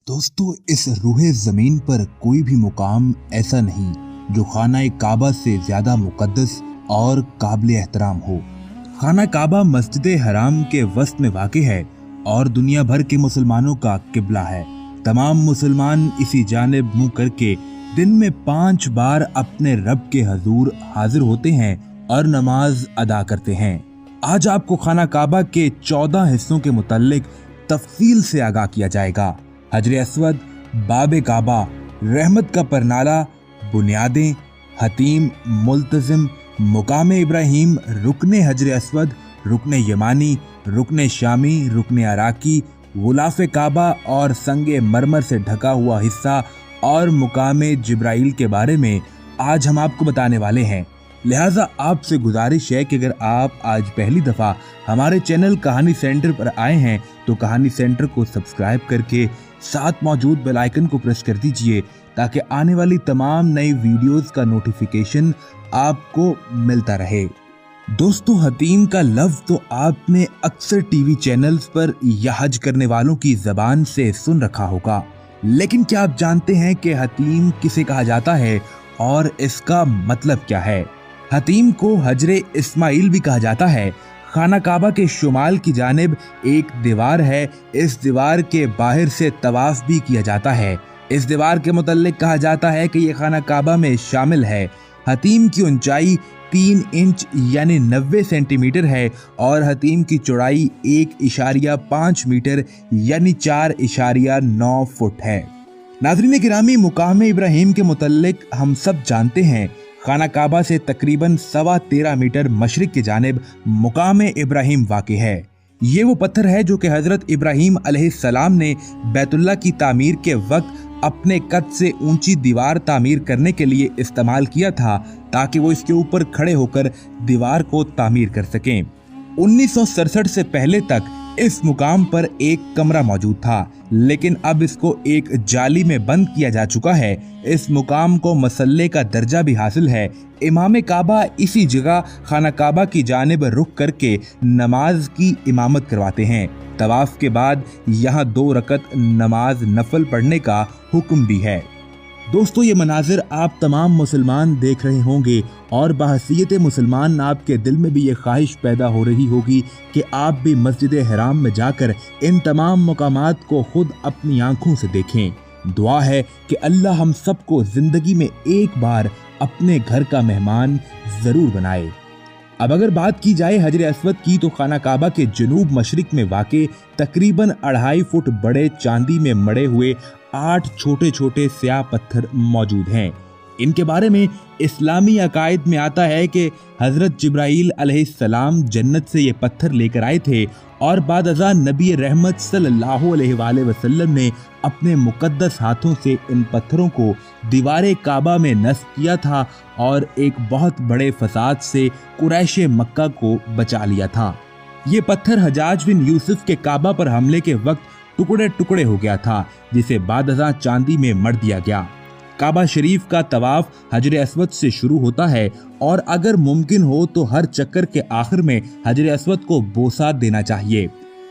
दोस्तों, इस रूहे ज़मीन पर कोई भी मुकाम ऐसा नहीं जो खाना काबा से ज़्यादा मुकद्दस और काबिल एहतराम हो। खाना काबा मस्जिद हराम के वस्त में वाक़ है और दुनिया भर के मुसलमानों का किबला है। तमाम मुसलमान इसी जानिब मुंह करके दिन में 5 बार अपने रब के हजूर हाजिर होते हैं और नमाज अदा करते हैं। आज आपको खाना काबा के 14 हिस्सों के मुताल्लिक तफसील से आगाह किया जाएगा। हजर अस्वद, बाब काबा, रहमत का परनाला, बुनियादें, हतीम, मुल्तजिम, मुकाम इब्राहिम, रुकने हजर अस्वद, रुकने यमानी, रुकने शामी, रुकने अराकी, गुलाफ काबा और संगे मरमर से ढका हुआ हिस्सा और मुकाम जिब्राइल के बारे में आज हम आपको बताने वाले हैं। लिहाजा आपसे गुजारिश है कि अगर आप आज पहली दफ़ा हमारे चैनल कहानी सेंटर पर आए हैं तो कहानी सेंटर को सब्सक्राइब करके साथ मौजूद बेल आइकन को प्रेस कर दीजिए ताकि आने वाली तमाम नई वीडियोस का नोटिफिकेशन आपको मिलता रहे। दोस्तों, हतीम का लफ्ज़ तो आपने अक्सर टीवी चैनल्स पर या हज करने वालों की ज़बान से सुन रखा होगा, लेकिन क्या आप जानते हैं कि हतीम किसे कहा जाता है और इसका मतलब क्या है? हतीम को हजरे इस्माइल भी कहा जाता है। खाना काबा के शुमाल की जानिब एक दीवार है। इस दीवार के बाहर से तवाफ भी किया जाता है। इस दीवार के मुतल्लिक कहा जाता है कि यह खाना काबा में शामिल है। हतीम की ऊंचाई 3 इंच यानी 90 सेंटीमीटर है और हतीम की चौड़ाई 1.5 मीटर यानी 4.9 फुट है। नाज़रीन गिरामी, मुकाम इब्राहिम के मुतल्लिक हम सब जानते हैं। खाना काबा से तकरीबन 13.25 मीटर मशरिक की जानिब मुकाम इब्राहिम वाक़े है। ये वो पत्थर है जो कि हजरत इब्राहिम अलैहिस्सलाम ने बैतुल्लाह की तामीर के वक्त अपने कद से ऊंची दीवार तामीर करने के लिए इस्तेमाल किया था ताकि वो इसके ऊपर खड़े होकर दीवार को तामीर कर सकें। 1967 से पहले तक इस मुकाम पर एक कमरा मौजूद था, लेकिन अब इसको एक जाली में बंद किया जा चुका है। इस मुकाम को मसल्ले का दर्जा भी हासिल है। इमाम काबा इसी जगह खाना काबा की जानिब रुख करके नमाज की इमामत करवाते हैं। तवाफ के बाद यहाँ 2 रकत नमाज नफल पढ़ने का हुक्म भी है। दोस्तों, ये मनाजिर आप तमाम मुसलमान देख रहे होंगे और बहसीयत मुसलमान आपके दिल में भी ये ख्वाहिश पैदा हो रही होगी कि आप भी मस्जिद हराम में जाकर इन तमाम मकामात को खुद अपनी आंखों से देखें। दुआ है कि अल्लाह हम सबको जिंदगी में एक बार अपने घर का मेहमान जरूर बनाए। अब अगर बात की जाए हजर अस्वद की तो खाना काबा के जनूब मशरिक में वाक़े तकरीबन 2.5 फुट बड़े चांदी में मढ़े हुए 8 छोटे छोटे स्याह पत्थर मौजूद हैं। इनके बारे में इस्लामी अकायद में आता है कि हजरत जिब्राइल अलैहिस्सलाम जन्नत से ये पत्थर लेकर आए थे और बाद अज़ा नबी रहमत सल्लल्लाहु अलैहि वसल्लम ने अपने मुकद्दस हाथों से इन पत्थरों को दीवारे काबा में नस्ब किया था और एक बहुत बड़े फसाद से कुरैश मक्का को बचा लिया था। ये पत्थर हजाज बिन यूसुफ के काबा पर हमले के वक्त टुकड़े टुकड़े हो गया था, जिसे बाद अज़ा चांदी में मढ़ दिया गया। काबा शरीफ का तवाफ हजर अस्वद से शुरू होता है और अगर मुमकिन हो तो हर चक्कर के आखिर में हजर अस्वद को बोसा देना चाहिए।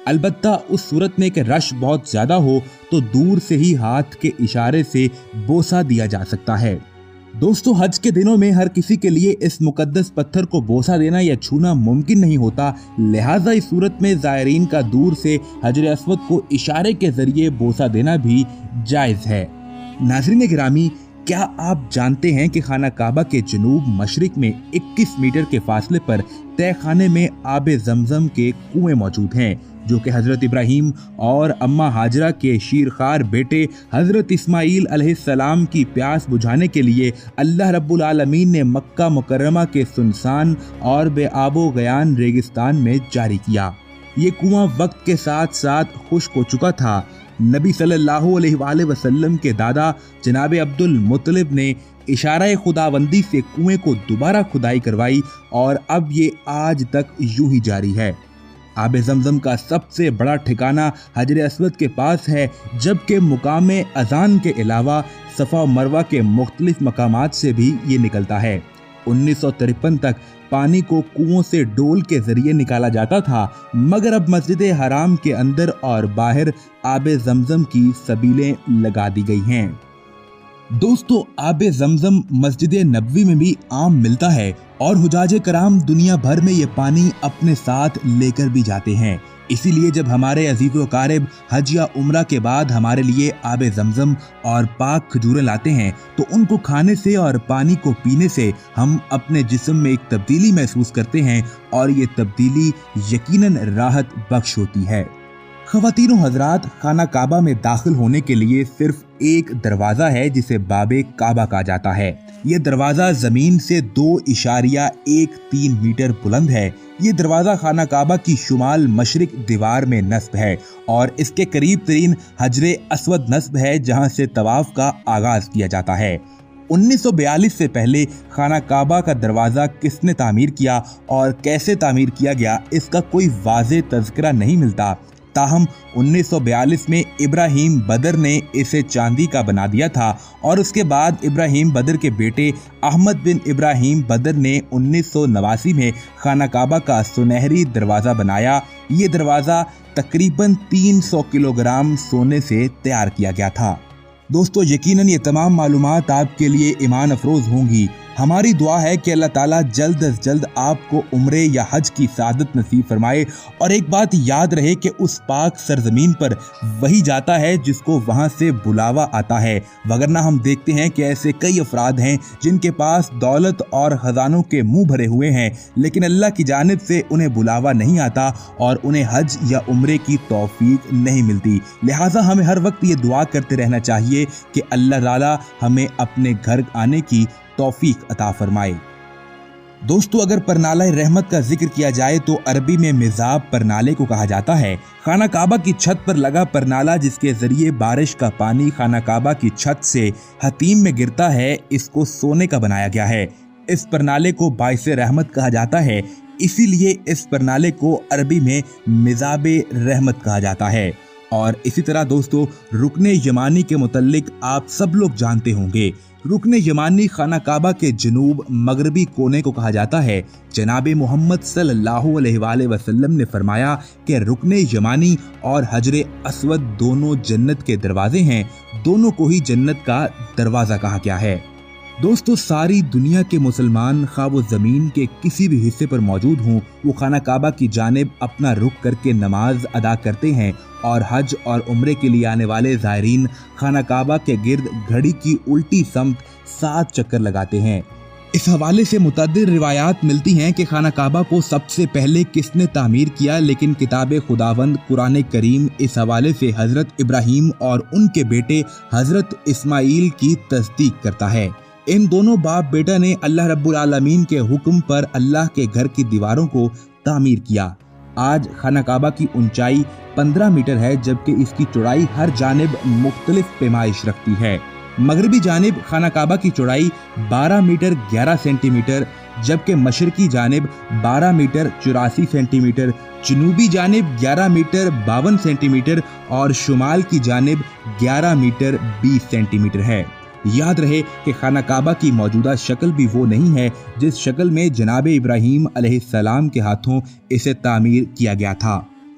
अलबत्ता उस सूरत में कि रश बहुत ज्यादा हो तो दूर से ही हाथ के इशारे से बोसा दिया जा सकता है। दोस्तों, हज के दिनों में हर किसी के लिए इस मुकद्दस पत्थर को बोसा देना या छूना मुमकिन नहीं होता, लिहाजा इस सूरत में ज़ायरीन का दूर से हजर अस्वद को इशारे के जरिए बोसा देना भी जायज़ है। नाज़रीन गिरामी, क्या आप जानते हैं कि खाना काबा के जनूब मशरिक में 21 मीटर के फासले पर तय खाने में आब जमजम के कुएं मौजूद हैं, जो कि हजरत इब्राहिम और अम्मा हाजरा के शीरखार बेटे हजरत इस्माइल अलैहिस्सलाम की प्यास बुझाने के लिए अल्लाह रब्बुल आलमीन ने मक्का मुकर्रमा के सुनसान और बेआबो गयान रेगिस्तान में जारी किया। ये कुआं वक्त के साथ साथ खुश्क हो चुका था। नबी सल्लल्लाहु अलैहि वसल्लम के दादा जनाब अब्दुल मुत्तलिब ने इशारा खुदाबंदी से कुएं को दोबारा खुदाई करवाई और अब ये आज तक यूं ही जारी है। आब जमजम का सबसे बड़ा ठिकाना हजर अस्वद के पास है, जबकि मुकाम अजान के अलावा सफ़ा मरवा के मुख्तलिफ मकामात से भी ये निकलता है। 1953 तक पानी को कुओं से डोल के जरिए निकाला जाता था, मगर अब मस्जिद हराम के अंदर और बाहर आबे जमजम की सबीलें लगा दी गई हैं। दोस्तों, आबे जमजम मस्जिद नबवी में भी आम मिलता है और हुजाजे कराम दुनिया भर में ये पानी अपने साथ लेकर भी जाते हैं। इसीलिए जब हमारे अजीज़ो कारिब हज या उम्रा के बाद हमारे लिए आबे जमजम और पाक खजूरें लाते हैं तो उनको खाने से और पानी को पीने से हम अपने जिस्म में एक तब्दीली महसूस करते हैं और ये तब्दीली यकीनन राहत बख्श होती है। ख़वातीनो हज़रात, खाना काबा में दाखिल होने के लिए सिर्फ एक दरवाज़ा है जिसे बाबे काबा कहा जाता है। ये दरवाज़ा ज़मीन से 2.13 मीटर बुलंद है। ये दरवाज़ा खाना काबा की शुमाल मशरिक दीवार में नस्ब है और इसके करीब तरीन हजरे अस्वद नस्ब है, जहाँ से तवाफ का आगाज़ किया जाता है। 1942 से पहले खाना काबा का दरवाज़ा किसने तामीर किया और कैसे तामीर किया गया, इसका कोई वाज़े तज़किरा नहीं मिलता। ताहम 1942 में इब्राहिम बदर ने इसे चांदी का बना दिया था और उसके बाद इब्राहिम बदर के बेटे अहमद बिन इब्राहिम बदर ने 1989 में खाना काबा का सुनहरी दरवाज़ा बनाया। ये दरवाज़ा तकरीबन 300 किलोग्राम सोने से तैयार किया गया था। दोस्तों, यकीनन ये तमाम मालूमात आपके लिए ईमान अफरोज़ होंगी। हमारी दुआ है कि अल्लाह ताला जल्द अज जल्द आपको उम्रे या हज की सादत नसीब फरमाए। और एक बात याद रहे कि उस पाक सरजमीन पर वही जाता है जिसको वहाँ से बुलावा आता है, वगरना हम देखते हैं कि ऐसे कई अफराद हैं जिनके पास दौलत और ख़जानों के मुंह भरे हुए हैं, लेकिन अल्लाह की जानिब से उन्हें बुलावा नहीं आता और उन्हें हज या उम्रे की तौफीक नहीं मिलती। लिहाजा हमें हर वक्त ये दुआ करते रहना चाहिए कि अल्लाह ताला हमें अपने घर आने की तौफीक अता फरमाए। दोस्तों, अगर परनाला रहमत का जिक्र किया जाए तो अरबी में मिजाब परनाले को कहा जाता है। खाना काबा की छत पर लगा परनाला, जिसके जरिए बारिश का पानी खाना काबा की छत से हतीम में गिरता है, इसको सोने का बनाया गया है। इस परनाले को बाइसे रहमत कहा जाता है, इसीलिए इस परनाले को अरबी में मिजाबे रहमत कहा जाता है। और इसी तरह दोस्तों, रुकने यमानी के मुतल्लिक आप सब लोग जानते होंगे। रुकने यमानी खाना काबा के जनूब मगरबी कोने को कहा जाता है। जनाब मोहम्मद सल्लल्लाहु अलैहि वसल्लम ने फरमाया कि रुकने यमानी और हजरे अस्वद दोनों जन्नत के दरवाजे हैं, दोनों को ही जन्नत का दरवाज़ा कहा गया है। दोस्तों, सारी दुनिया के मुसलमान खा वो ज़मीन के किसी भी हिस्से पर मौजूद हों, वो खाना काबा की जानिब अपना रुख करके नमाज अदा करते हैं और हज और उम्रे के लिए आने वाले ज़ायरीन खाना काबा के गिर्द घड़ी की उल्टी समत 7 चक्कर लगाते हैं। इस हवाले से मुतअद्दिद रिवायात मिलती हैं कि खाना काबा को सबसे पहले किसने तामीर किया, लेकिन किताब खुदावंद कुरान करीम इस हवाले से हज़रत इब्राहीम और उनके बेटे हज़रत इस्माईल की तस्दीक करता है। इन दोनों बाप बेटा ने अल्लाह रब्बुल आलमीन के हुक्म पर अल्लाह के घर की दीवारों को तामीर किया। आज खाना काबा की ऊंचाई 15 मीटर है, जबकि इसकी चौड़ाई हर जानिब मुख्तलिफ पैमाइश रखती है। मगरबी जानिब खाना काबा की चौड़ाई 12 मीटर 11 सेंटीमीटर, जबकि मशरकी जानिब 12 मीटर 84 सेंटीमीटर, जनूबी जानिब 11 मीटर 52 सेंटीमीटर और शुमाल की जानिब 11 मीटर 20 सेंटीमीटर है। याद रहे कि खाना काबा की मौजूदा शक्ल भी वो नहीं है जिस शक्ल में जनाब इब्राहीम अलैहिस्सलाम के हाथों इसे तामीर किया गया था।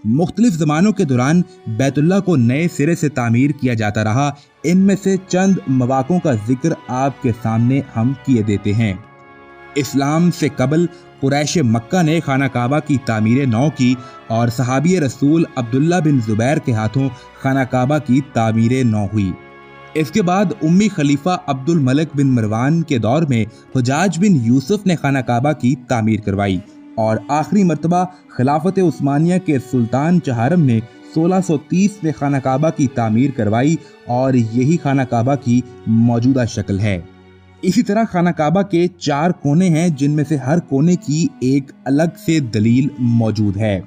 मुख्तलिफ ज़मानों के दौरान बैतुल्लाह को नए सिरे से तामीर किया जाता रहा। इनमें से चंद मवाक़ों का जिक्र आपके सामने हम किए देते हैं। इस्लाम से कबल कुरैश मक्का ने खाना काबा की तामीर नौ की और सहाबी रसूल अब्दुल्ला बिन ज़ुबैर के हाथों खाना काबा की तामीर नौ हुई। इसके बाद उम्मी खलीफा अब्दुल मलिक बिन मरवान के दौर में हुजाज बिन यूसुफ ने खाना काबा की तामीर करवाई और आखिरी मरतबा खिलाफत उस्मानिया के सुल्तान चहारम ने 1630 में खाना काबा की तामीर करवाई और यही खाना काबा की मौजूदा शक्ल है। इसी तरह खाना काबा के 4 कोने हैं, जिनमें से हर कोने की एक अलग से दलील मौजूद है।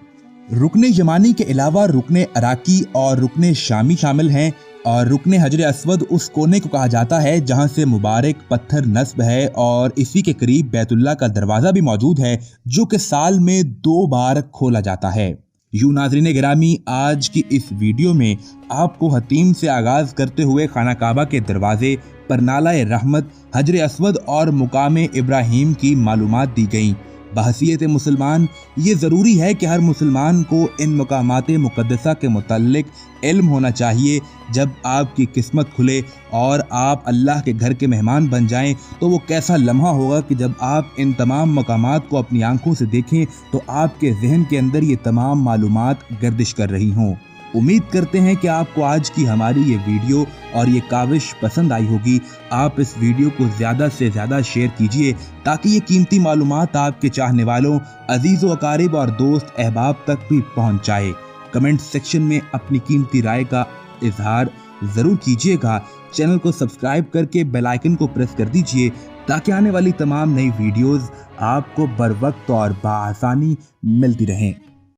रुकने यमानी के अलावा रुकने अराकी और रुकने शामी शामिल हैं और रुकने हजरे अस्वद उस कोने को कहा जाता है जहां से मुबारक पत्थर नस्ब है और इसी के करीब बैतुल्लाह का दरवाज़ा भी मौजूद है, जो कि साल में 2 बार खोला जाता है। यूं नाज़रीन गिरामी, आज की इस वीडियो में आपको हतीम से आगाज़ करते हुए खाना काबा के दरवाजे, परनाला रहमत, हजरे अस्वद और मुकाम इब्राहीम की मालूमात दी गई। बहसीयत मुसलमान ये ज़रूरी है कि हर मुसलमान को इन मकामात मुक़द्दसा के मुतल्लिक इल्म होना चाहिए। जब आपकी किस्मत खुले और आप अल्लाह के घर के मेहमान बन जाएं तो वो कैसा लम्हा होगा कि जब आप इन तमाम मकामात को अपनी आंखों से देखें तो आपके जहन के अंदर ये तमाम मालूमात गर्दिश कर रही हों। उम्मीद करते हैं कि आपको आज की हमारी ये वीडियो और ये काविश पसंद आई होगी। आप इस वीडियो को ज़्यादा से ज़्यादा शेयर कीजिए ताकि ये कीमती मालूमात आपके चाहने वालों, अजीज़ व अकारिब और दोस्त अहबाब तक भी पहुँच जाए। कमेंट सेक्शन में अपनी कीमती राय का इजहार ज़रूर कीजिएगा। चैनल को सब्सक्राइब करके बेल आइकन को प्रेस कर दीजिए ताकि आने वाली तमाम नई वीडियोज़ आपको बर वक्त और बआसानी मिलती रहें।